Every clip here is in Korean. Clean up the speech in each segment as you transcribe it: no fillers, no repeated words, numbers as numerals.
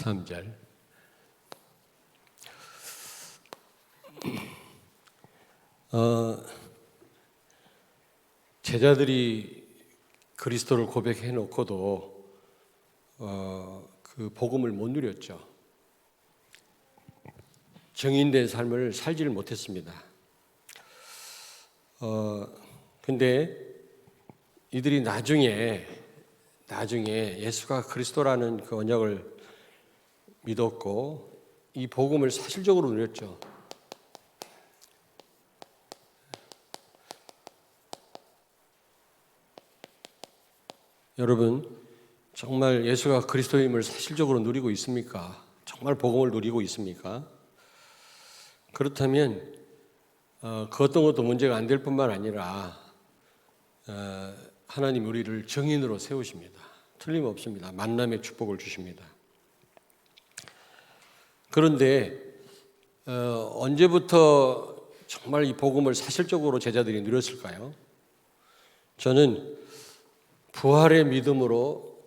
3절. 제자들이 그리스도를 고백해 놓고도 그 복음을 못 누렸죠. 정인된 삶을 살지를 못했습니다. 근데 이들이 나중에 예수가 그리스도라는 그 언약을 믿었고 이 복음을 사실적으로 누렸죠. 여러분, 정말 예수가 그리스도임을 사실적으로 누리고 있습니까? 정말 복음을 누리고 있습니까? 그렇다면 그 어떤 것도 문제가 안 될 뿐만 아니라 하나님 우리를 정인으로 세우십니다. 틀림없습니다. 만남의 축복을 주십니다. 그런데 언제부터 정말 이 복음을 사실적으로 제자들이 누렸을까요? 저는 부활의 믿음으로,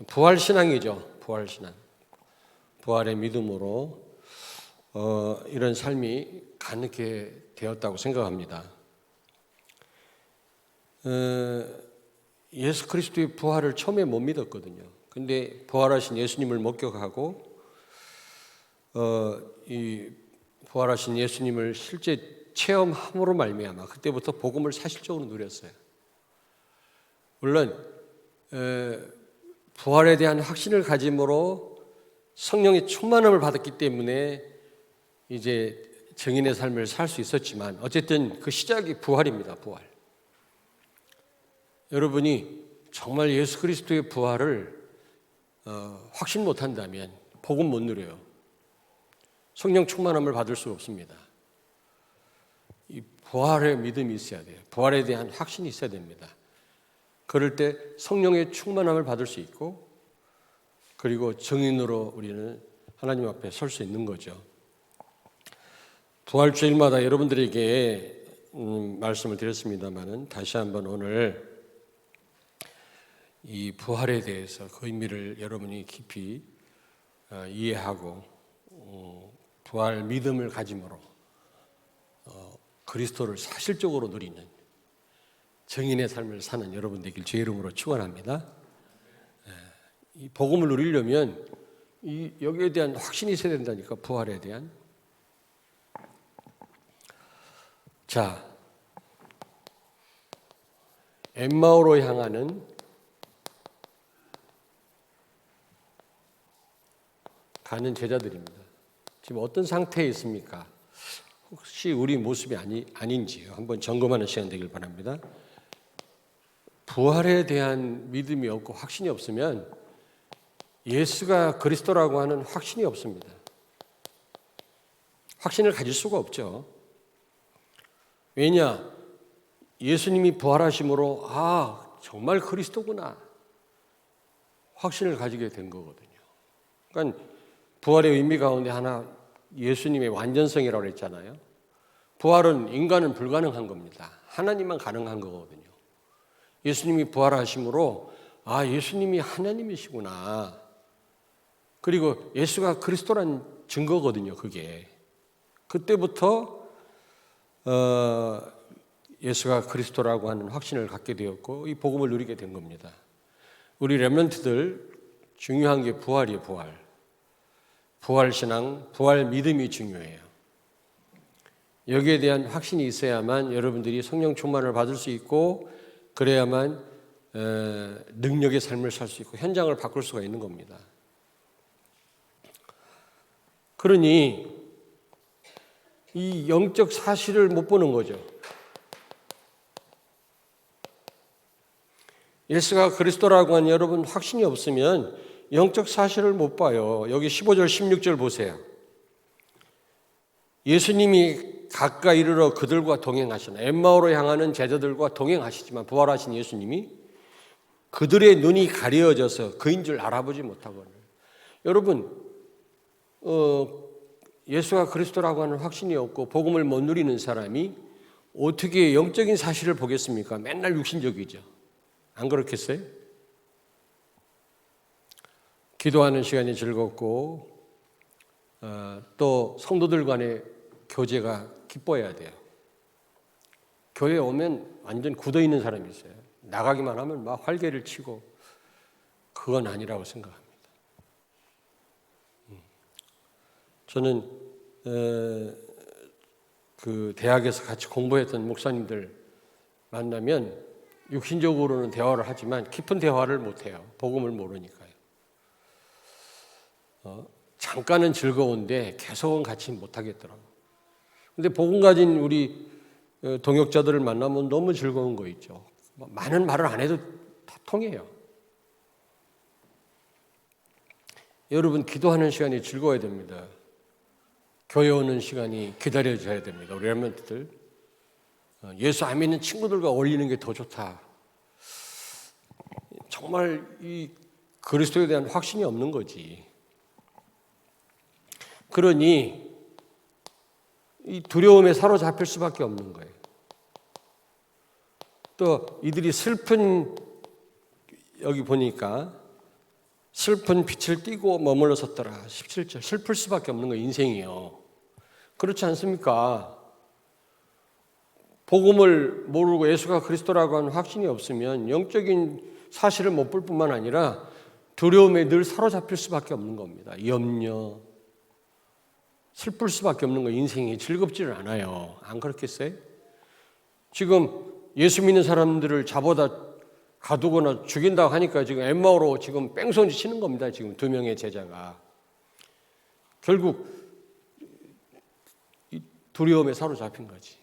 부활신앙이죠. 부활신앙. 부활의 믿음으로 이런 삶이 가능하게 되었다고 생각합니다. 예수 그리스도의 부활을 처음에 못 믿었거든요. 근데 부활하신 예수님을 목격하고 이 부활하신 예수님을 실제 체험함으로 말미암아 그때부터 복음을 사실적으로 누렸어요. 물론 부활에 대한 확신을 가짐으로 성령의 충만함을 받았기 때문에 이제 정인의 삶을 살 수 있었지만 어쨌든 그 시작이 부활입니다. 부활. 여러분이 정말 예수 그리스도의 부활을 확신 못한다면 복음 못 누려요. 성령 충만함을 받을 수 없습니다. 이 부활의 믿음이 있어야 돼요. 부활에 대한 확신이 있어야 됩니다. 그럴 때 성령의 충만함을 받을 수 있고 그리고 정인으로 우리는 하나님 앞에 설 수 있는 거죠. 부활주일마다 여러분들에게 말씀을 드렸습니다마는 다시 한번 오늘 이 부활에 대해서 그 의미를 여러분이 깊이 이해하고 부활 믿음을 가짐으로 그리스도를 사실적으로 누리는 정인의 삶을 사는 여러분 되길 주의 이름으로 축원합니다. 이 복음을 누리려면 여기에 대한 확신이 있어야 된다니까. 부활에 대한. 자, 엠마오로 향하는 가는 제자들입니다. 지금 어떤 상태에 있습니까? 혹시 우리 모습이 아닌지요? 한번 점검하는 시간 되길 바랍니다. 부활에 대한 믿음이 없고 확신이 없으면 예수가 그리스도라고 하는 확신이 없습니다. 확신을 가질 수가 없죠. 왜냐? 예수님이 부활하심으로 정말 그리스도구나 확신을 가지게 된 거거든요. 그러니까 부활의 의미 가운데 하나 예수님의 완전성이라고 했잖아요. 부활은 인간은 불가능한 겁니다. 하나님만 가능한 거거든요. 예수님이 부활하심으로 예수님이 하나님이시구나. 그리고 예수가 그리스도란 증거거든요. 그게. 그때부터 예수가 그리스도라고 하는 확신을 갖게 되었고 이 복음을 누리게 된 겁니다. 우리 렘넌트들 중요한 게 부활이에요. 부활신앙, 부활 믿음이 중요해요. 여기에 대한 확신이 있어야만 여러분들이 성령 충만을 받을 수 있고 그래야만 능력의 삶을 살 수 있고 현장을 바꿀 수가 있는 겁니다. 그러니 이 영적 사실을 못 보는 거죠. 예수가 그리스도라고 하는 여러분 확신이 없으면 영적 사실을 못 봐요. 여기 15절 16절 보세요. 예수님이 가까이 이르러 그들과 동행하시나 엠마오로 향하는 제자들과 동행하시지만 부활하신 예수님이 그들의 눈이 가려져서 그인 줄 알아보지 못하거늘. 여러분 예수가 그리스도라고 하는 확신이 없고 복음을 못 누리는 사람이 어떻게 영적인 사실을 보겠습니까? 맨날 육신적이죠. 안 그렇겠어요? 기도하는 시간이 즐겁고 또 성도들 간의 교제가 기뻐해야 돼요. 교회에 오면 완전 굳어있는 사람이 있어요. 나가기만 하면 막 활개를 치고 그건 아니라고 생각합니다. 저는 그 대학에서 같이 공부했던 목사님들 만나면 육신적으로는 대화를 하지만 깊은 대화를 못해요. 복음을 모르니까요. 잠깐은 즐거운데 계속은 같이 못하겠더라고요. 근데 복음 가진 우리 동역자들을 만나면 너무 즐거운 거 있죠. 많은 말을 안 해도 다 통해요. 여러분, 기도하는 시간이 즐거워야 됩니다. 교회 오는 시간이 기다려져야 됩니다. 우리 렘넌트들 예수 안 믿는 친구들과 어울리는 게 더 좋다. 정말 이 그리스도에 대한 확신이 없는 거지. 그러니 이 두려움에 사로잡힐 수밖에 없는 거예요. 또 이들이 슬픈, 여기 보니까 슬픈 빛을 띠고 머물러 섰더라. 17절. 슬플 수밖에 없는 거예요. 인생이요. 그렇지 않습니까? 복음을 모르고 예수가 그리스도라고 하는 확신이 없으면 영적인 사실을 못 볼 뿐만 아니라 두려움에 늘 사로잡힐 수밖에 없는 겁니다. 염려, 슬플 수밖에 없는 거예요. 인생이 즐겁지를 않아요. 안 그렇겠어요? 지금 예수 믿는 사람들을 잡아다 가두거나 죽인다고 하니까 지금 엠마오로 지금 뺑소니 치는 겁니다. 지금 2명의 제자가. 결국 이 두려움에 사로잡힌 거지.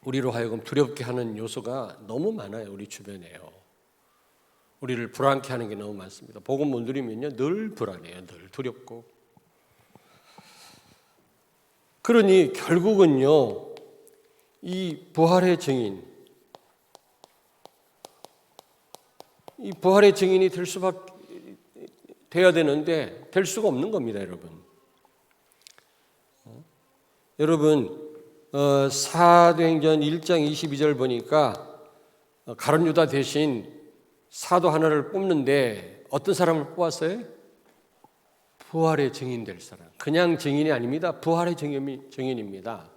우리로 하여금 두렵게 하는 요소가 너무 많아요. 우리 주변에요. 우리를 불안케 하는 게 너무 많습니다. 복음 못 누리면요 늘 불안해요. 늘 두렵고. 그러니 결국은요 이 부활의 증인, 이 부활의 증인이 될 수밖에 돼야 되는데 될 수가 없는 겁니다, 여러분. 여러분 사도행전 1장 22절 보니까 가룟 유다 대신 사도 하나를 뽑는데 어떤 사람을 뽑았어요? 부활의 증인 될 사람. 그냥 증인이 아닙니다. 부활의 증인입니다.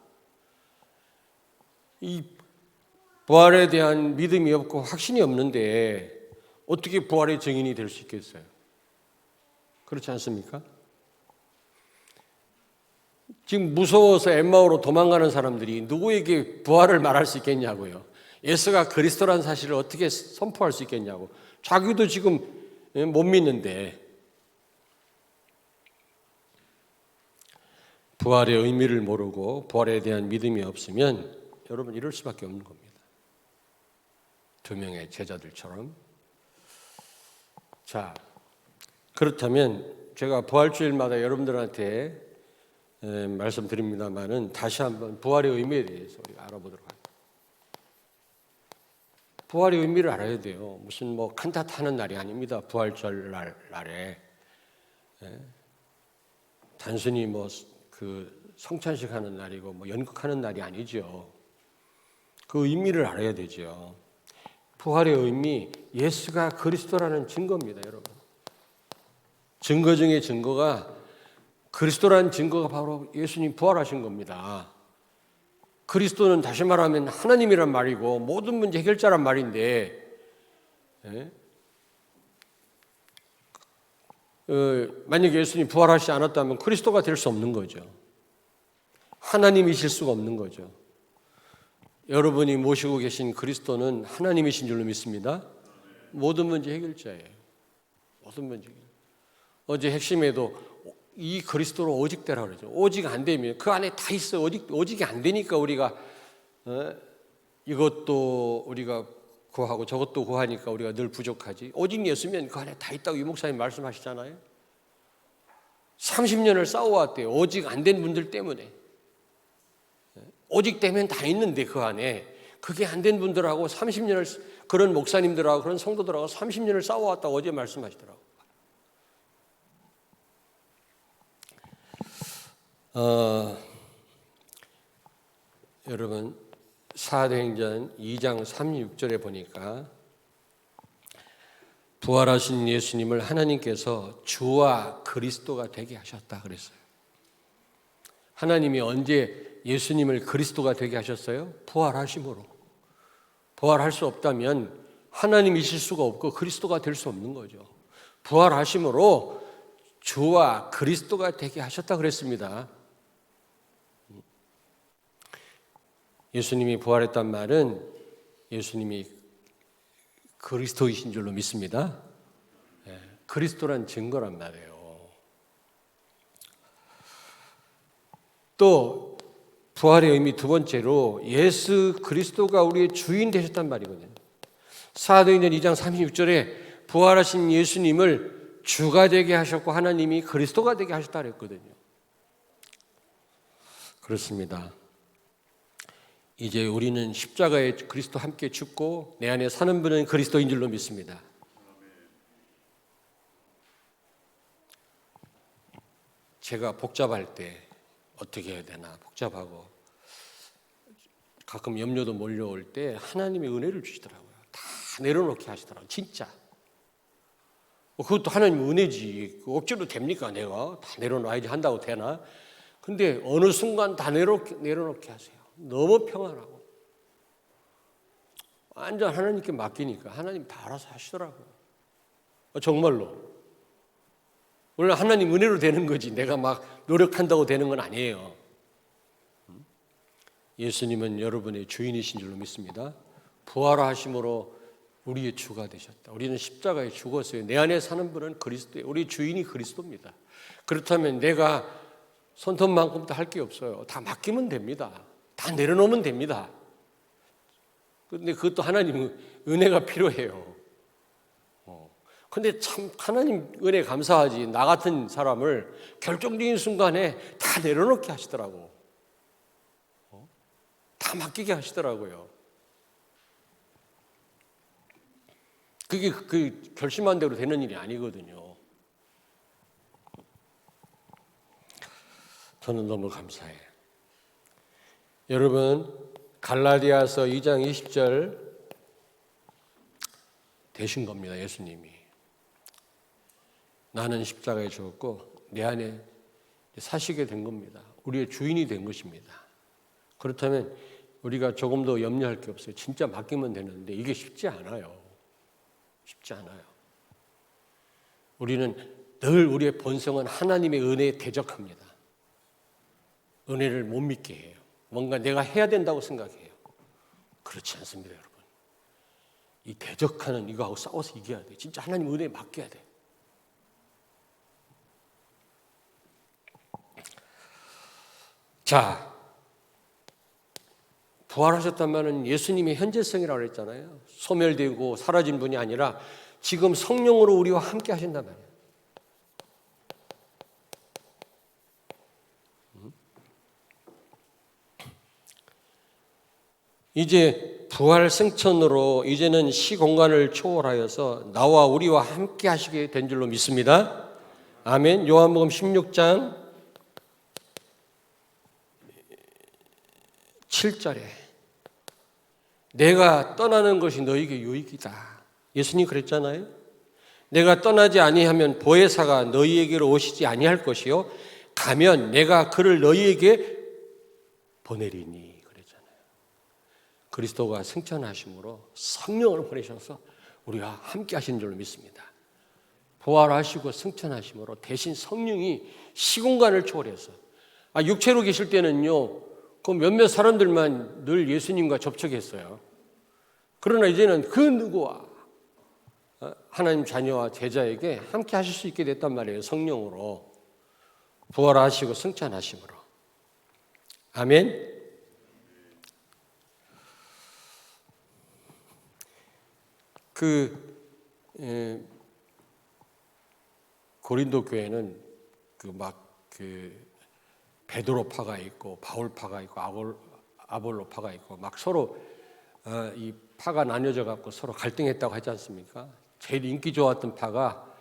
이 부활에 대한 믿음이 없고 확신이 없는데 어떻게 부활의 증인이 될 수 있겠어요? 그렇지 않습니까? 지금 무서워서 엠마오로 도망가는 사람들이 누구에게 부활을 말할 수 있겠냐고요. 예수가 그리스도라는 사실을 어떻게 선포할 수 있겠냐고. 자기도 지금 못 믿는데. 부활의 의미를 모르고 부활에 대한 믿음이 없으면 여러분 이럴 수밖에 없는 겁니다. 2명의 제자들처럼. 자, 그렇다면 제가 부활주일마다 여러분들한테 말씀드립니다만은 다시 한번 부활의 의미에 대해서 우리가 알아보도록 합니다. 부활의 의미를 알아야 돼요. 무슨 뭐 칸타타하는 날이 아닙니다. 부활절 날에 단순히 뭐 그 성찬식 하는 날이고 뭐 연극하는 날이 아니죠. 그 의미를 알아야 되죠. 부활의 의미, 예수가 그리스도라는 증거입니다, 여러분. 증거 중에 증거가 그리스도라는 증거가 바로 예수님 부활하신 겁니다. 그리스도는 다시 말하면 하나님이란 말이고 모든 문제 해결자란 말인데 만약에 예수님이 부활하시지 않았다면 그리스도가 될 수 없는 거죠. 하나님이실 수가 없는 거죠. 여러분이 모시고 계신 그리스도는 하나님이신 줄로 믿습니다. 모든 문제 해결자예요. 모든 문제 해결자. 어제 핵심에도 이 그리스도로 오직 되라 그러죠. 오직 안 되면 그 안에 다 있어요. 오직이 안 되니까 우리가 이것도 우리가 구하고 저것도 구하니까 우리가 늘 부족하지. 오직 예수면 그 안에 다 있다고 유 목사님 말씀하시잖아요. 30년을 싸워왔대요. 오직 안 된 분들 때문에. 오직 되면 다 있는데 그 안에 그게 안 된 분들하고 30년을 그런 목사님들하고 그런 성도들하고 30년을 싸워왔다고 어제 말씀하시더라고요. 여러분 사도행전 2장 36절에 보니까 부활하신 예수님을 하나님께서 주와 그리스도가 되게 하셨다 그랬어요. 하나님이 언제 예수님을 그리스도가 되게 하셨어요? 부활하심으로. 부활할 수 없다면 하나님이실 수가 없고 그리스도가 될 수 없는 거죠. 부활하심으로 주와 그리스도가 되게 하셨다 그랬습니다. 예수님이 부활했단 말은 예수님이 그리스도이신 줄로 믿습니다. 그리스도란 증거란 말이에요. 또 부활의 의미 두 번째로 예수 그리스도가 우리의 주인 되셨단 말이거든요. 사도행전 2장 36절에 부활하신 예수님을 주가 되게 하셨고 하나님이 그리스도가 되게 하셨다 그랬거든요. 그렇습니다. 이제 우리는 십자가에 그리스도 함께 죽고 내 안에 사는 분은 그리스도인 줄로 믿습니다. 제가 복잡할 때 어떻게 해야 되나 복잡하고 가끔 염려도 몰려올 때 하나님의 은혜를 주시더라고요. 다 내려놓게 하시더라고요. 진짜. 그것도 하나님의 은혜지. 억지로 됩니까 내가? 다 내려놔야지 한다고 되나? 근데 어느 순간 다 내려놓게 하세요. 너무 평안하고 완전 하나님께 맡기니까 하나님 다 알아서 하시더라고요. 정말로. 원래 하나님 은혜로 되는 거지 내가 막 노력한다고 되는 건 아니에요. 예수님은 여러분의 주인이신 줄로 믿습니다. 부활하심으로 우리의 주가 되셨다. 우리는 십자가에 죽었어요. 내 안에 사는 분은 그리스도예요. 우리 주인이 그리스도입니다. 그렇다면 내가 손톱만큼도 할 게 없어요. 다 맡기면 됩니다. 다 내려놓으면 됩니다. 그런데 그것도 하나님 은혜가 필요해요. 근데 참 하나님 은혜 감사하지. 나 같은 사람을 결정적인 순간에 다 내려놓게 하시더라고. 다 맡기게 하시더라고요. 그게 그 결심한 대로 되는 일이 아니거든요. 저는 너무 감사해요. 여러분 갈라디아서 2장 20절 되신 겁니다. 예수님이. 나는 십자가에 죽었고 내 안에 사시게 된 겁니다. 우리의 주인이 된 것입니다. 그렇다면 우리가 조금 더 염려할 게 없어요. 진짜 맡기면 되는데 이게 쉽지 않아요. 쉽지 않아요. 우리는 늘 우리의 본성은 하나님의 은혜에 대적합니다. 은혜를 못 믿게 해요. 뭔가 내가 해야 된다고 생각해요. 그렇지 않습니다, 여러분. 이 대적하는 이거하고 싸워서 이겨야 돼. 진짜 하나님 은혜에 맡겨야 돼. 자, 부활하셨다면 예수님의 현재성이라고 했잖아요. 소멸되고 사라진 분이 아니라 지금 성령으로 우리와 함께 하신단 말이에요. 이제 부활 승천으로 이제는 시공간을 초월하여서 나와 우리와 함께 하시게 된 줄로 믿습니다. 아멘. 요한복음 16장 7절에 내가 떠나는 것이 너에게 유익이다. 예수님 그랬잖아요. 내가 떠나지 아니하면 보혜사가 너희에게로 오시지 아니할 것이요 가면 내가 그를 너희에게 보내리니 그랬잖아요. 그리스도가 승천하심으로 성령을 보내셔서 우리와 함께 하신 줄로 믿습니다. 부활하시고 승천하심으로 대신 성령이 시공간을 초월해서 육체로 계실 때는요 그 몇몇 사람들만 늘 예수님과 접촉했어요. 그러나 이제는 그 누구와 하나님 자녀와 제자에게 함께 하실 수 있게 됐단 말이에요. 성령으로 부활하시고 승천하심으로. 아멘. 고린도 교회는 베드로파가 있고 바울파가 있고 아볼로파가 있고 막 서로 이 파가 나뉘어져 갖고 서로 갈등했다고 하지 않습니까? 제일 인기 좋았던 파가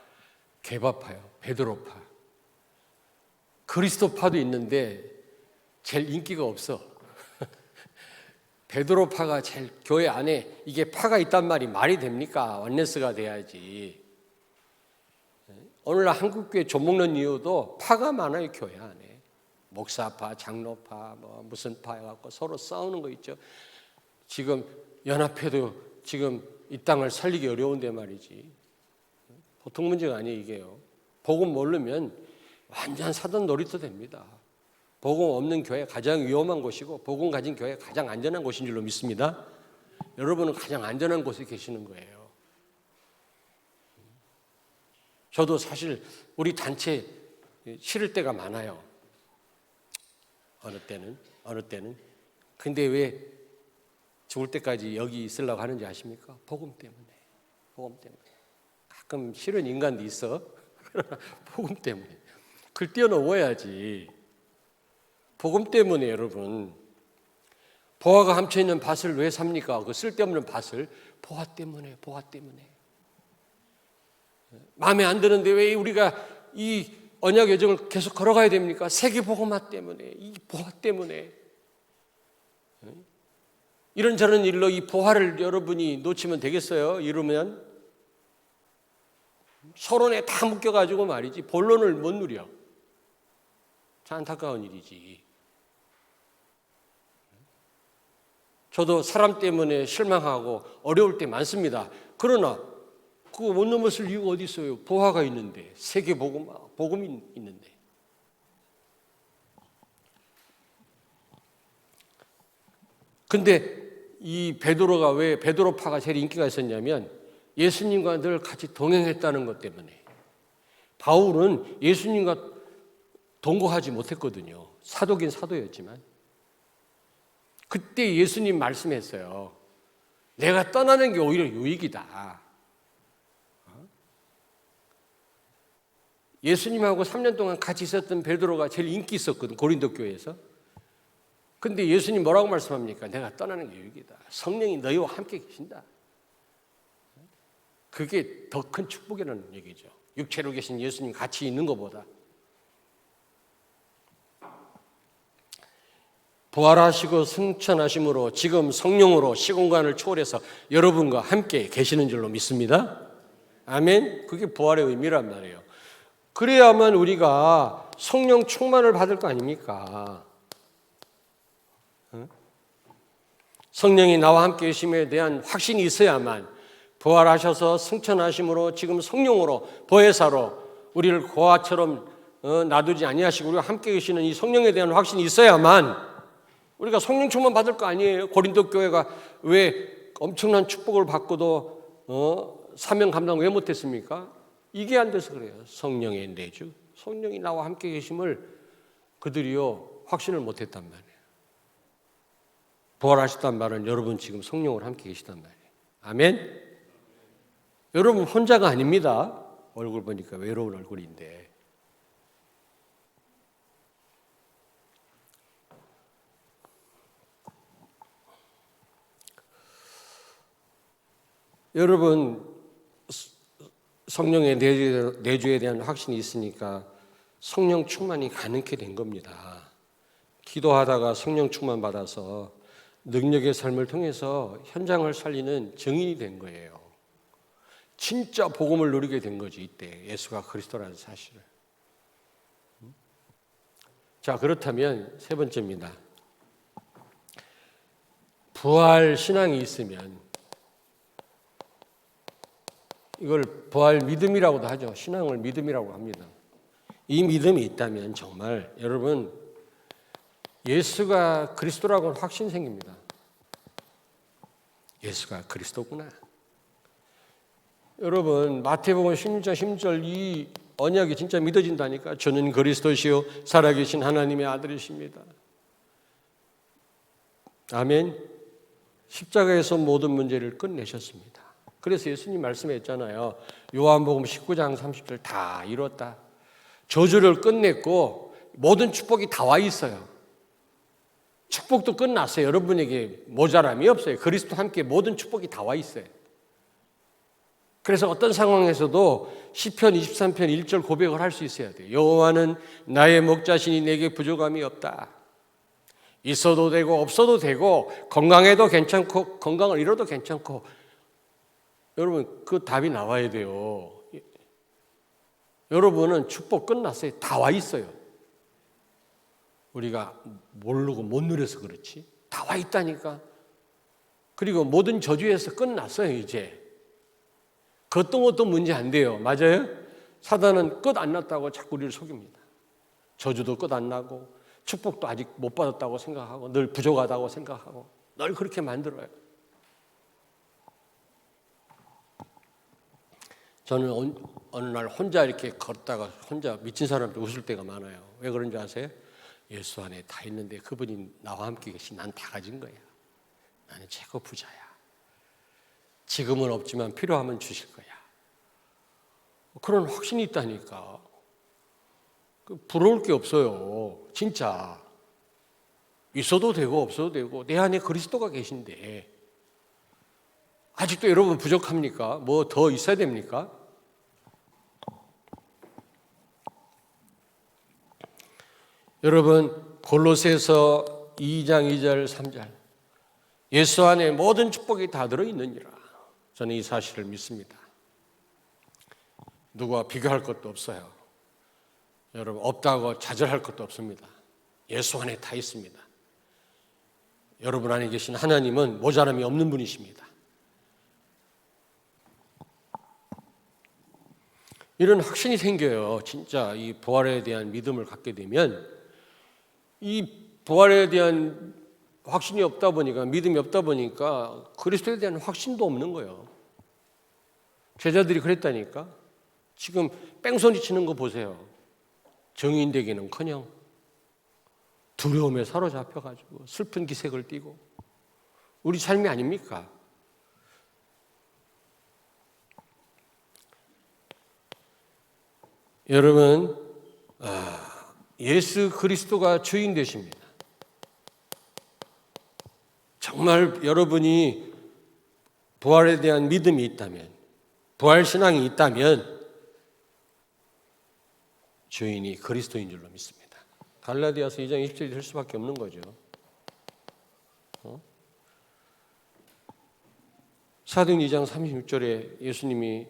게바파요. 베드로파. 그리스도파도 있는데 제일 인기가 없어. 베드로파가 제일 교회 안에 이게 파가 있단 말이 됩니까? 원네스가 돼야지. 오늘날 한국교회 좀 먹는 이유도 파가 많아요. 교회 안에 목사파, 장로파, 뭐 무슨 파 해갖고 서로 싸우는 거 있죠. 지금 연합회도 지금 이 땅을 살리기 어려운데 말이지. 보통 문제가 아니에요. 이게요. 복음 모르면 완전 사단 놀이터 됩니다. 복음 없는 교회 가장 위험한 곳이고 복음 가진 교회 가장 안전한 곳인 줄로 믿습니다. 여러분은 가장 안전한 곳에 계시는 거예요. 저도 사실 우리 단체 싫을 때가 많아요. 어느 때는. 근데 왜 죽을 때까지 여기 있으려고 하는지 아십니까? 복음 때문에. 가끔 싫은 인간도 있어. 그러나 복음 때문에. 그걸 뛰어넘어야지. 복음 때문에 여러분. 보화가 함쳐있는 밭을 왜 삽니까? 그 쓸데없는 밭을. 보화 때문에. 마음에 안 드는데 왜 우리가 이 언약 여정을 계속 걸어가야 됩니까? 세계복음화 때문에, 이 보화 때문에. 이런저런 일로 이 보화를 여러분이 놓치면 되겠어요? 이러면 서론에 다 묶여가지고 말이지 본론을 못 누려. 참 안타까운 일이지. 저도 사람 때문에 실망하고 어려울 때 많습니다. 그러나 그거 못 넘었을 이유가 어디 있어요? 보화가 있는데, 복음이 있는데. 근데 이 베드로가 왜 베드로파가 제일 인기가 있었냐면 예수님과 늘 같이 동행했다는 것 때문에. 바울은 예수님과 동거하지 못했거든요. 사도긴 사도였지만. 그때 예수님 말씀했어요. 내가 떠나는 게 오히려 유익이다. 예수님하고 3년 동안 같이 있었던 베드로가 제일 인기 있었거든, 고린도 교회에서. 근데 예수님 뭐라고 말씀합니까? 내가 떠나는 게 유익이다. 성령이 너희와 함께 계신다. 그게 더 큰 축복이라는 얘기죠. 육체로 계신 예수님 같이 있는 것보다. 부활하시고 승천하심으로 지금 성령으로 시공간을 초월해서 여러분과 함께 계시는 줄로 믿습니다. 아멘. 그게 부활의 의미란 말이에요. 그래야만 우리가 성령 충만을 받을 거 아닙니까? 성령이 나와 함께 계심에 대한 확신이 있어야만 부활하셔서 승천하심으로 지금 성령으로 보혜사로 우리를 고아처럼 놔두지 아니하시고 우리가 함께 계시는 이 성령에 대한 확신이 있어야만 우리가 성령 충만 받을 거 아니에요. 고린도 교회가 왜 엄청난 축복을 받고도 사명 감당 왜 못했습니까? 이게 안 돼서 그래요. 성령의 내주, 성령이 나와 함께 계심을 그들이요 확신을 못했단 말이에요. 부활하셨단 말은 여러분 지금 성령으로 함께 계시단 말이에요. 아멘. 여러분 혼자가 아닙니다. 얼굴 보니까 외로운 얼굴인데. 여러분 성령의 내주에 대한 확신이 있으니까 성령 충만이 가능케 된 겁니다. 기도하다가 성령 충만 받아서 능력의 삶을 통해서 현장을 살리는 증인이 된 거예요. 진짜 복음을 누리게 된 거지 이때 예수가 그리스도라는 사실을. 자, 그렇다면 세 번째입니다. 부활 신앙이 있으면 이걸 부활 믿음이라고도 하죠. 신앙을 믿음이라고 합니다. 이 믿음이 있다면 정말 여러분 예수가 그리스도라고는 확신 생깁니다. 예수가 그리스도구나. 여러분 마태복음 16장 16절 이 언약이 진짜 믿어진다니까. 저는 그리스도시요 살아계신 하나님의 아들이십니다. 아멘. 십자가에서 모든 문제를 끝내셨습니다. 그래서 예수님 말씀했잖아요. 요한복음 19장 30절 다 이뤘다. 저주를 끝냈고 모든 축복이 다 와 있어요. 축복도 끝났어요. 여러분에게 모자람이 없어요. 그리스도 함께 모든 축복이 다 와 있어요. 그래서 어떤 상황에서도 시편 23편 1절 고백을 할 수 있어야 돼요. 여호와는 나의 목자시니 내게 부족함이 없다. 있어도 되고 없어도 되고 건강해도 괜찮고 건강을 잃어도 괜찮고 여러분 그 답이 나와야 돼요. 여러분은 축복 끝났어요. 다 와 있어요. 우리가 모르고 못 누려서 그렇지. 다 와 있다니까. 그리고 모든 저주에서 끝났어요, 이제. 그 어떤 것도 문제 안 돼요. 맞아요? 사단은 끝 안 났다고 자꾸 우리를 속입니다. 저주도 끝 안 나고 축복도 아직 못 받았다고 생각하고 늘 부족하다고 생각하고 늘 그렇게 만들어요. 저는 어느 날 혼자 이렇게 걷다가 혼자 미친 사람들 웃을 때가 많아요. 왜 그런지 아세요? 예수 안에 다 있는데 그분이 나와 함께 계시 난 다 가진 거야. 나는 최고 부자야. 지금은 없지만 필요하면 주실 거야. 그런 확신이 있다니까. 부러울 게 없어요. 진짜. 있어도 되고 없어도 되고 내 안에 그리스도가 계신데 아직도 여러분 부족합니까? 뭐 더 있어야 됩니까? 여러분 골로새서 2장 2절 3절 예수 안에 모든 축복이 다 들어있느니라. 저는 이 사실을 믿습니다. 누구와 비교할 것도 없어요. 여러분 없다고 좌절할 것도 없습니다. 예수 안에 다 있습니다. 여러분 안에 계신 하나님은 모자람이 없는 분이십니다. 이런 확신이 생겨요. 진짜 이 부활에 대한 믿음을 갖게 되면 이 부활에 대한 확신이 없다 보니까 믿음이 없다 보니까 그리스도에 대한 확신도 없는 거예요. 제자들이 그랬다니까. 지금 뺑소니 치는 거 보세요. 정의인 되기는커녕 두려움에 사로잡혀가지고 슬픈 기색을 띠고 우리 삶이 아닙니까? 여러분 예수 그리스도가 주인 되십니다. 정말 여러분이 부활에 대한 믿음이 있다면 부활신앙이 있다면 주인이 그리스도인 줄로 믿습니다. 갈라디아서 2장 20절이 될 수밖에 없는 거죠. 사도행 2장 36절에 예수님이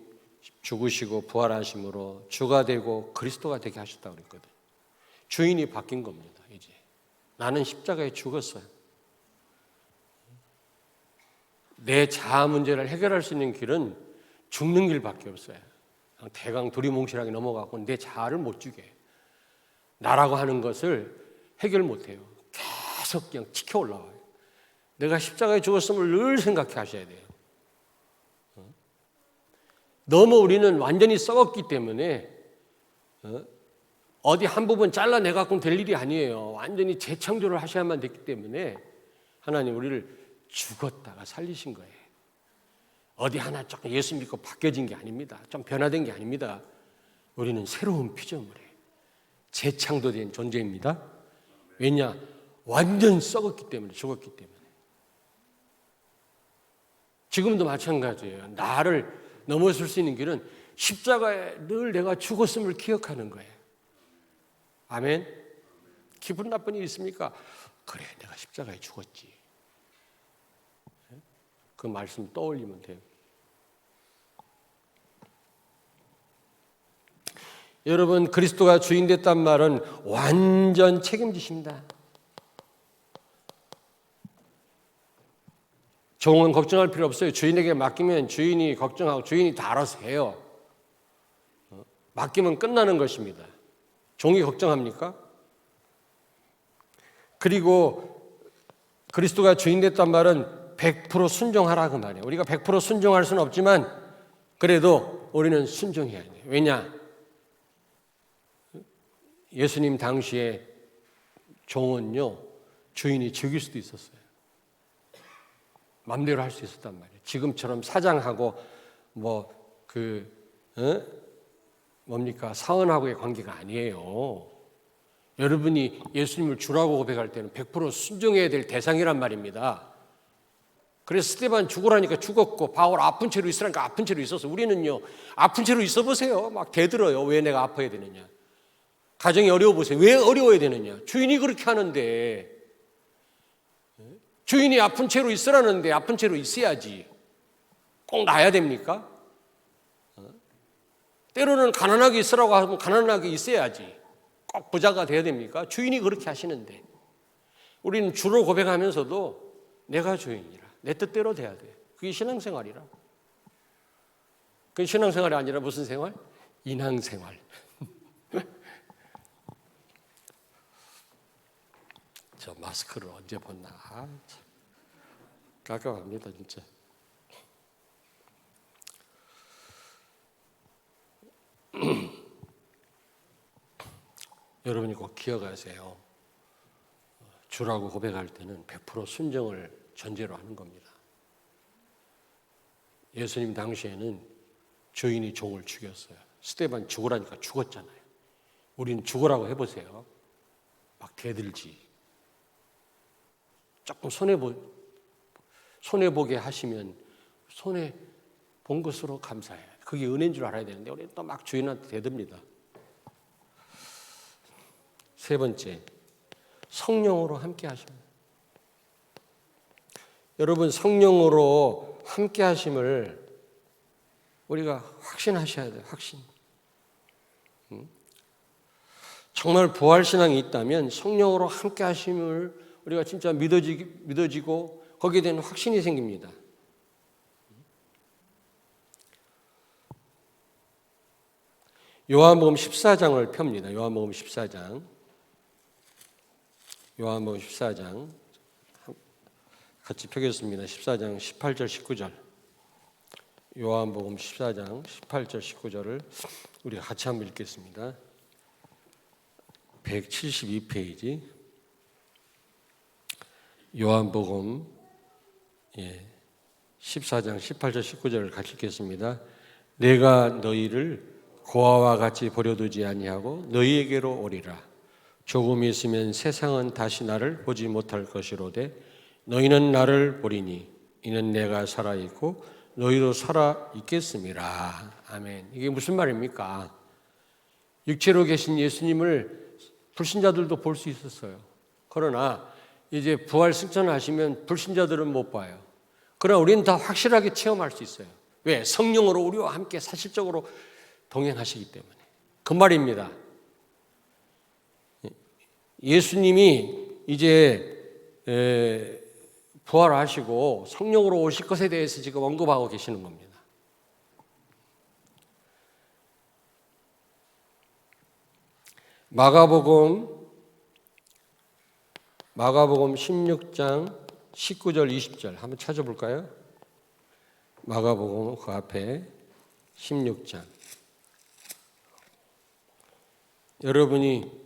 죽으시고 부활하심으로 주가 되고 그리스도가 되게 하셨다고 그랬거든요. 주인이 바뀐 겁니다. 이제 나는 십자가에 죽었어요. 내 자아 문제를 해결할 수 있는 길은 죽는 길밖에 없어요. 대강 두리뭉실하게 넘어가고 내 자아를 못 죽여요. 나라고 하는 것을 해결 못해요. 계속 그냥 치켜 올라와요. 내가 십자가에 죽었음을 늘 생각해 하셔야 돼요. 너무 우리는 완전히 썩었기 때문에 어디 한 부분 잘라내갖고는 될 일이 아니에요. 완전히 재창조를 하셔야만 됐기 때문에 하나님 우리를 죽었다가 살리신 거예요. 어디 하나 조금 예수 믿고 바뀌어진 게 아닙니다. 좀 변화된 게 아닙니다. 우리는 새로운 피조물이에요. 재창조된 존재입니다. 왜냐? 완전 썩었기 때문에, 죽었기 때문에. 지금도 마찬가지예요. 나를 넘어설 수 있는 길은 십자가에 늘 내가 죽었음을 기억하는 거예요. 아멘? 기분 나쁜 일 있습니까? 그래, 내가 십자가에 죽었지. 그 말씀 떠올리면 돼요. 여러분, 그리스도가 주인 됐단 말은 완전 책임지십니다. 종은 걱정할 필요 없어요. 주인에게 맡기면 주인이 걱정하고 주인이 다 알아서 해요. 맡기면 끝나는 것입니다. 종이 걱정합니까? 그리고 그리스도가 주인 됐단 말은 100% 순종하라 그 말이에요. 우리가 100% 순종할 수는 없지만 그래도 우리는 순종해야 돼요. 왜냐? 예수님 당시에 종은요 주인이 죽일 수도 있었어요. 마음대로 할 수 있었단 말이에요. 지금처럼 사장하고 사원하고의 관계가 아니에요. 여러분이 예수님을 주라고 고백할 때는 100% 순종해야 될 대상이란 말입니다. 그래서 스데반 죽으라니까 죽었고 바울 아픈 채로 있으라니까 아픈 채로 있었어. 우리는요 아픈 채로 있어 보세요. 막 대들어요. 왜 내가 아파야 되느냐. 가정이 어려워 보세요. 왜 어려워야 되느냐. 주인이 그렇게 하는데 주인이 아픈 채로 있으라는데 아픈 채로 있어야지. 꼭 나야 됩니까? 때로는 가난하게 있으라고 하면 가난하게 있어야지. 꼭 부자가 돼야 됩니까? 주인이 그렇게 하시는데 우리는 주로 고백하면서도 내가 주인이라 내 뜻대로 돼야 돼. 그게 신앙생활이라. 그게 신앙생활이 아니라 무슨 생활? 인항생활. 저 마스크를 언제 벗나? 깜깜합니다 진짜. 여러분이 꼭 기억하세요. 주라고 고백할 때는 100% 순종을 전제로 하는 겁니다. 예수님 당시에는 주인이 종을 죽였어요. 스데반 죽으라니까 죽었잖아요. 우리는 죽으라고 해보세요. 막 대들지. 조금 손해보게 하시면 손해본 것으로 감사해요. 그게 은혜인 줄 알아야 되는데 우리는 또 막 주인한테 대듭니다. 세 번째, 성령으로 함께 하십니다. 여러분, 성령으로 함께 하심을 우리가 확신하셔야 돼요. 확신. 정말 부활신앙이 있다면 성령으로 함께 하심을 우리가 진짜 믿어지고 거기에 대한 확신이 생깁니다. 요한복음 14장을 펴니다. 요한복음 14장. 요한복음 14장 같이 펴겠습니다. 14장 18절 19절. 요한복음 14장 18절 19절을 우리가 같이 한번 읽겠습니다. 172페이지. 요한복음 14장 18절 19절을 같이 읽겠습니다. 내가 너희를 고아와 같이 버려두지 아니하고 너희에게로 오리라. 조금 있으면 세상은 다시 나를 보지 못할 것이로되 너희는 나를 보리니 이는 내가 살아있고 너희도 살아있겠음이라. 아멘. 이게 무슨 말입니까? 육체로 계신 예수님을 불신자들도 볼 수 있었어요. 그러나 이제 부활 승천하시면 불신자들은 못 봐요. 그러나 우리는 다 확실하게 체험할 수 있어요. 왜? 성령으로 우리와 함께 사실적으로 동행하시기 때문에. 그 말입니다. 예수님이 이제 부활하시고 성령으로 오실 것에 대해서 지금 언급하고 계시는 겁니다. 마가복음 16장 19절 20절 한번 찾아볼까요? 마가복음 그 앞에 16장. 여러분이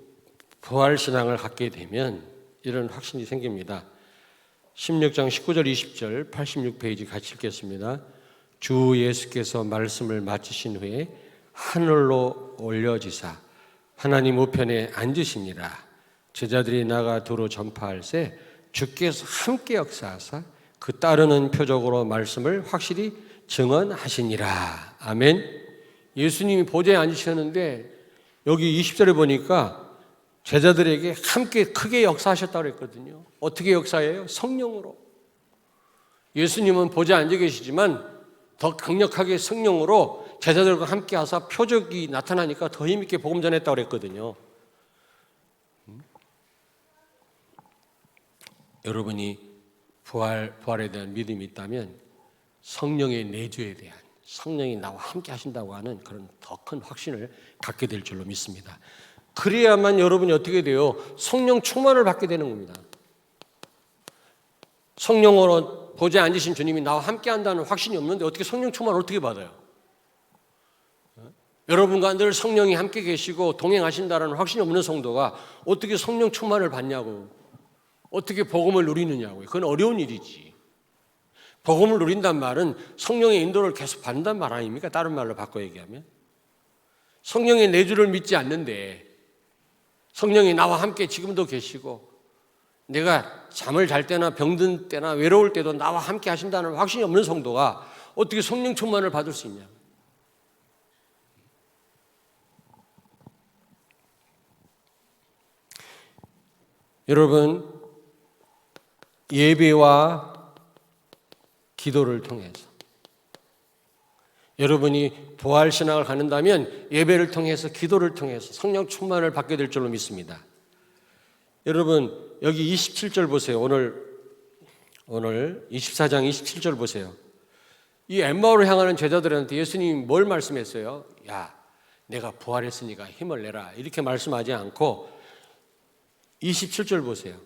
부활신앙을 갖게 되면 이런 확신이 생깁니다. 16장 19절 20절 86페이지 같이 읽겠습니다. 주 예수께서 말씀을 마치신 후에 하늘로 올려지사 하나님 우편에 앉으시니라. 제자들이 나가 두루 전파할세 주께서 함께 역사하사 그 따르는 표적으로 말씀을 확실히 증언하시니라. 아멘. 예수님이 보좌에 앉으셨는데 여기 20절에 보니까 제자들에게 함께 크게 역사하셨다고 했거든요. 어떻게 역사해요? 성령으로. 예수님은 보좌에 앉아 계시지만 더 강력하게 성령으로 제자들과 함께 하사 표적이 나타나니까 더 힘있게 복음 전했다고 그랬거든요. 여러분이 부활에 대한 믿음이 있다면 성령의 내주에 대한 성령이 나와 함께 하신다고 하는 그런 더 큰 확신을 갖게 될 줄로 믿습니다. 그래야만 여러분이 어떻게 돼요? 성령 충만을 받게 되는 겁니다. 성령으로 보좌에 앉으신 주님이 나와 함께 한다는 확신이 없는데 어떻게 성령 충만을 어떻게 받아요? 여러분과 늘 성령이 함께 계시고 동행하신다는 확신이 없는 성도가 어떻게 성령 충만을 받냐고, 어떻게 복음을 누리느냐고요. 그건 어려운 일이지. 복음을 누린단 말은 성령의 인도를 계속 받는단 말 아닙니까? 다른 말로 바꿔 얘기하면. 성령의 내주를 믿지 않는데 성령이 나와 함께 지금도 계시고 내가 잠을 잘 때나 병든 때나 외로울 때도 나와 함께 하신다는 확신이 없는 성도가 어떻게 성령 충만을 받을 수 있냐. 여러분, 예배와 기도를 통해서 여러분이 부활신앙을 갖는다면 예배를 통해서, 기도를 통해서 성령 충만을 받게 될 줄로 믿습니다. 여러분 여기 27절 보세요. 오늘 24장 27절 보세요. 이 엠마오를 향하는 제자들한테 예수님이 뭘 말씀했어요? 야, 내가 부활했으니까 힘을 내라, 이렇게 말씀하지 않고 27절 보세요.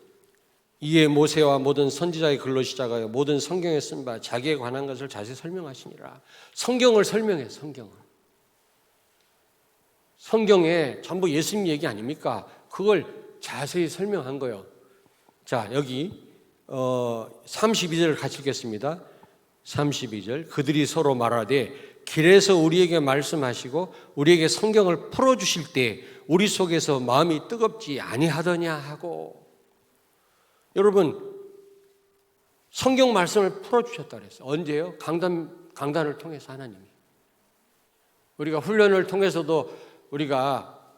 이에 모세와 모든 선지자의 글로 시작하여 모든 성경에 쓴 바 자기에 관한 것을 자세히 설명하시니라. 성경을 설명해. 성경에 전부 예수님 얘기 아닙니까? 그걸 자세히 설명한 거예요. 자, 여기 32절을 같이 읽겠습니다. 32절. 그들이 서로 말하되 길에서 우리에게 말씀하시고 우리에게 성경을 풀어주실 때 우리 속에서 마음이 뜨겁지 아니하더냐 하고. 여러분, 성경 말씀을 풀어주셨다 그랬어요. 언제요? 강단을 통해서 하나님이. 우리가 훈련을 통해서도 우리가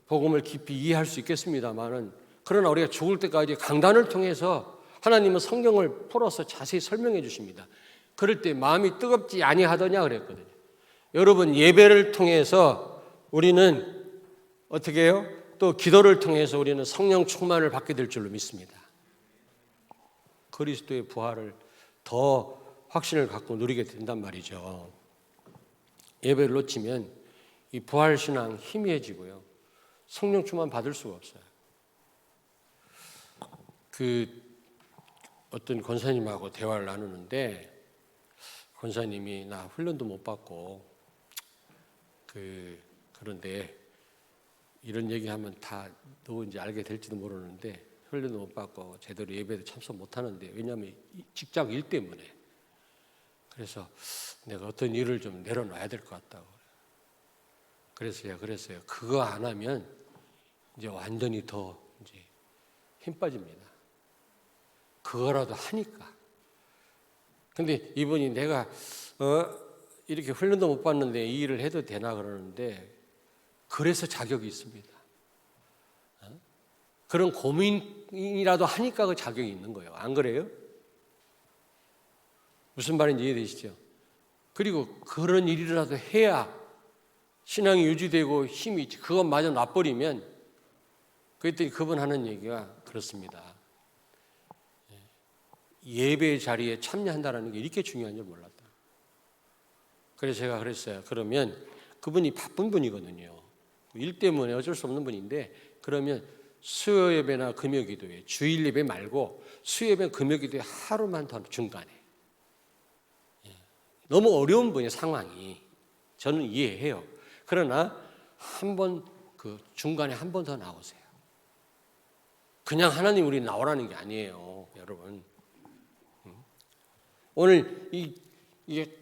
복음을 깊이 이해할 수 있겠습니다만은, 그러나 우리가 죽을 때까지 강단을 통해서 하나님은 성경을 풀어서 자세히 설명해 주십니다. 그럴 때 마음이 뜨겁지 아니하더냐 그랬거든요. 여러분, 예배를 통해서 우리는 어떻게 해요? 또 기도를 통해서 우리는 성령 충만을 받게 될 줄로 믿습니다. 그리스도의 부활을 더 확신을 갖고 누리게 된단 말이죠. 예배를 놓치면 이 부활신앙 희미해지고요, 성령 충만 받을 수가 없어요. 어떤 권사님하고 대화를 나누는데, 권사님이 나 훈련도 못 받고 그런데 이런 얘기하면 다 누구인지 알게 될지도 모르는데, 훈련도 못 받고 제대로 예배도 참석 못 하는데, 왜냐하면 직장 일 때문에. 그래서 내가 어떤 일을 좀 내려놔야 될 것 같다고. 그랬어요. 그거 안 하면 이제 완전히 더 이제 힘 빠집니다. 그거라도 하니까. 근데 이분이 내가 이렇게 훈련도 못 받는데 이 일을 해도 되나 그러는데, 그래서 자격이 있습니다. 그런 고민이라도 하니까 그 자격이 있는 거예요. 안 그래요? 무슨 말인지 이해되시죠? 그리고 그런 일이라도 해야 신앙이 유지되고 힘이 있지. 그것마저 놔버리면, 그랬더니 그분 하는 얘기가 그렇습니다. 예배 자리에 참여한다는 게 이렇게 중요한 줄 몰랐다. 그래서 제가 그랬어요. 그러면 그분이 바쁜 분이거든요. 일 때문에 어쩔 수 없는 분인데, 그러면 수요 예배나 금요 기도회, 주일 예배 말고 수요 예배, 금요 기도회 하루만 더 중간에. 너무 어려운 분의 상황이, 저는 이해해요. 그러나 한번 중간에 한 번 더 나오세요. 그냥 하나님 우리 나오라는 게 아니에요, 여러분. 오늘 이게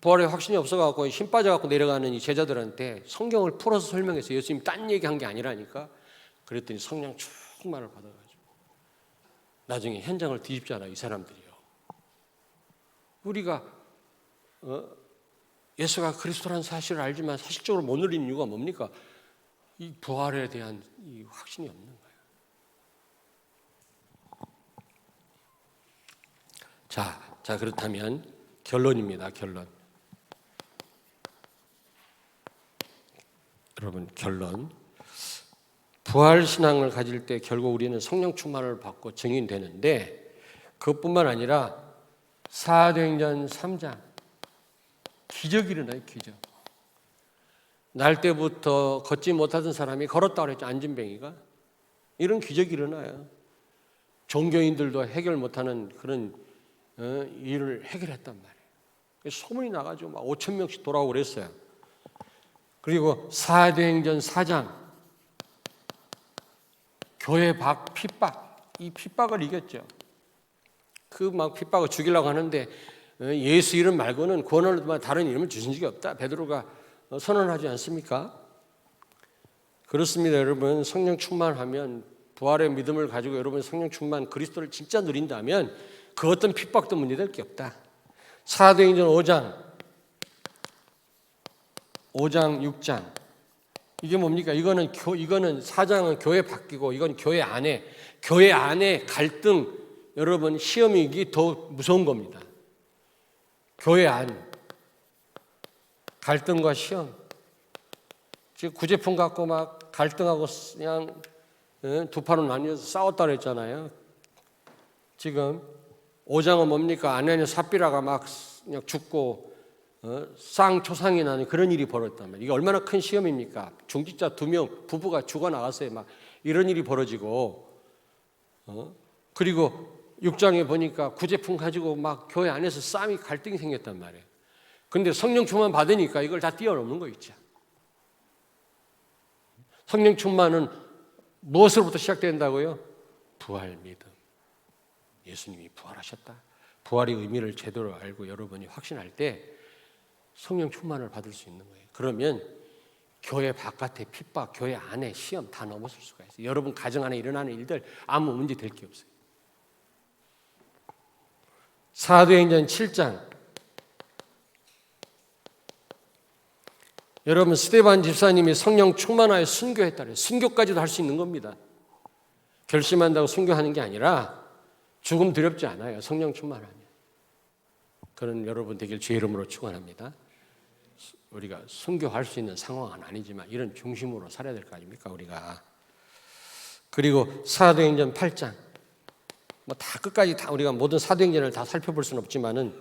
부활의 확신이 없어갖고 힘 빠져갖고 내려가는 이 제자들한테 성경을 풀어서 설명해서 예수님이 딴 얘기한 게 아니라니까. 그랬더니 성령 충만을 받아가지고 나중에 현장을 뒤집잖아요, 이 사람들이요. 우리가 예수가 그리스도라는 사실을 알지만 사실적으로 못 누리는 이유가 뭡니까? 이 부활에 대한 이 확신이 없는 거예요. 자, 그렇다면 결론입니다. 결론. 여러분, 결론. 부활 신앙을 가질 때 결국 우리는 성령 충만을 받고 증인되는데, 그것뿐만 아니라 사도행전 3장 기적이 일어나요. 기적. 날 때부터 걷지 못하던 사람이 걸었다고 그랬죠. 안진뱅이가. 이런 기적이 일어나요. 종교인들도 해결 못하는 그런 일을 해결했단 말이에요. 소문이 나가지고 막 5천 명씩 돌아오고 그랬어요. 그리고 사도행전 4장 교회 밖 핍박, 이 핍박을 이겼죠. 그 막 핍박을 죽이려고 하는데 예수 이름 말고는 구원을 다른 이름을 주신 적이 없다, 베드로가 선언하지 않습니까? 그렇습니다. 여러분, 성령 충만하면, 부활의 믿음을 가지고 여러분 성령 충만, 그리스도를 진짜 누린다면 그 어떤 핍박도 문제될 게 없다. 사도행전 5장 6장 이게 뭡니까? 이거는 4장은 교회 바뀌고, 이건 교회 안에 갈등, 여러분 시험이기 더 무서운 겁니다. 교회 안, 갈등과 시험. 지금 구제품 갖고 막 갈등하고 그냥 두 판으로 나뉘어서 싸웠다 그랬잖아요. 지금 5장은 뭡니까? 아내는 삽비라가 막 그냥 죽고 쌍초상이 나는 그런 일이 벌어졌단 말이에요. 이게 얼마나 큰 시험입니까? 중직자 2명 부부가 죽어나갔어요. 막 이런 일이 벌어지고 그리고 6장에 보니까 구제품 가지고 막 교회 안에서 싸움이 갈등이 생겼단 말이에요. 그런데 성령 충만 받으니까 이걸 다 뛰어넘는 거 있죠. 성령 충만은 무엇으로부터 시작된다고요? 부활 믿음. 예수님이 부활하셨다. 부활의 의미를 제대로 알고 여러분이 확신할 때 성령 충만을 받을 수 있는 거예요. 그러면 교회 바깥에 핍박, 교회 안에 시험 다 넘어설 수가 있어요. 여러분 가정 안에 일어나는 일들 아무 문제 될 게 없어요. 사도행전 7장. 여러분 스데반 집사님이 성령 충만하여 순교했다 그래요. 순교까지도 할 수 있는 겁니다. 결심한다고 순교하는 게 아니라 죽음 두렵지 않아요. 성령 충만하면. 그런 여러분 되길 주의 이름으로 축원합니다. 우리가 순교할 수 있는 상황은 아니지만 이런 중심으로 살아야 될 거 아닙니까 우리가. 그리고 사도행전 8장. 뭐 다 끝까지 다 우리가 모든 사도행전을 다 살펴볼 수는 없지만은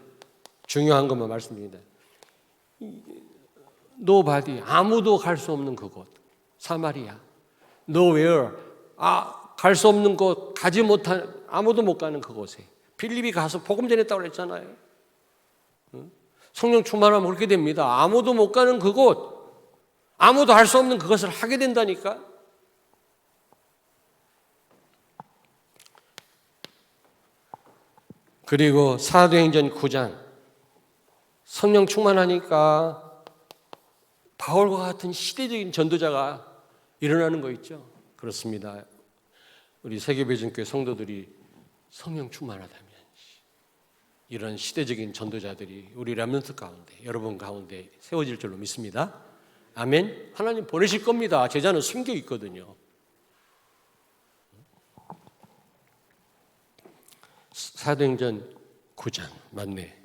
중요한 것만 말씀드립니다. Nobody, 아무도 갈 수 없는 그곳 사마리아. Nowhere, 갈 수 없는 곳, 가지 못한 아무도 못 가는 그곳에 빌립이 가서 복음 전했다고 그랬잖아요. 성령 충만하면 그렇게 됩니다. 아무도 못 가는 그곳, 아무도 할 수 없는 그것을 하게 된다니까. 그리고 사도행전 9장 성령 충만하니까 바울과 같은 시대적인 전도자가 일어나는 거 있죠. 그렇습니다. 우리 세계배전교회 성도들이 성령 충만하다면 이런 시대적인 전도자들이 우리 렘넌트 가운데 여러분 가운데 세워질 줄로 믿습니다. 아멘. 하나님 보내실 겁니다. 제자는 숨겨 있거든요. 사도행전 9장 맞네.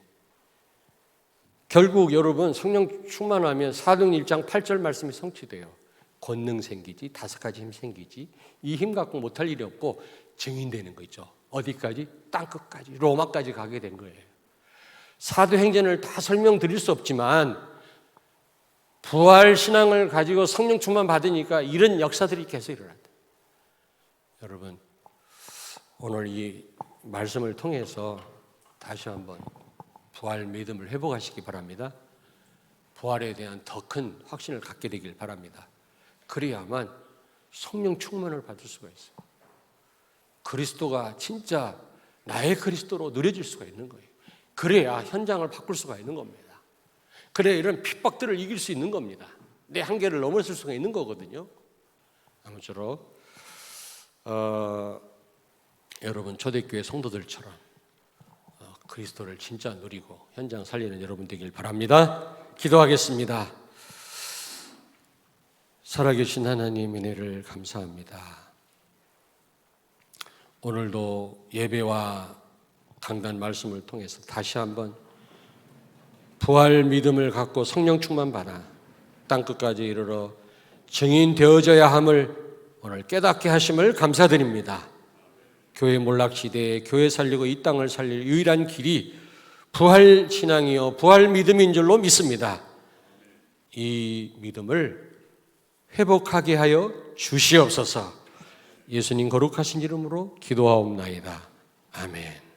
결국 여러분 성령 충만하면 사도행전 1장 8절 말씀이 성취돼요. 권능 생기지, 5가지 힘 생기지. 이 힘 갖고 못할 일이 없고 증인되는 거 있죠. 어디까지? 땅끝까지, 로마까지 가게 된 거예요. 사도행전을 다 설명드릴 수 없지만 부활 신앙을 가지고 성령 충만 받으니까 이런 역사들이 계속 일어난다. 여러분 오늘 이 말씀을 통해서 다시 한번 부활 믿음을 회복하시기 바랍니다. 부활에 대한 더 큰 확신을 갖게 되길 바랍니다. 그래야만 성령 충만을 받을 수가 있어요. 그리스도가 진짜 나의 그리스도로 누려질 수가 있는 거예요. 그래야 현장을 바꿀 수가 있는 겁니다. 그래야 이런 핍박들을 이길 수 있는 겁니다. 내 한계를 넘어설 수가 있는 거거든요. 아무쪼록 여러분 초대교회 성도들처럼 그리스도를 진짜 누리고 현장 살리는 여러분 되길 바랍니다. 기도하겠습니다. 살아계신 하나님 은혜를 감사합니다. 오늘도 예배와 강단 말씀을 통해서 다시 한번 부활 믿음을 갖고 성령 충만 받아 땅끝까지 이르러 증인 되어져야 함을 오늘 깨닫게 하심을 감사드립니다. 교회 몰락시대에 교회 살리고 이 땅을 살릴 유일한 길이 부활 신앙이요 부활 믿음인 줄로 믿습니다. 이 믿음을 회복하게 하여 주시옵소서. 예수님 거룩하신 이름으로 기도하옵나이다. 아멘.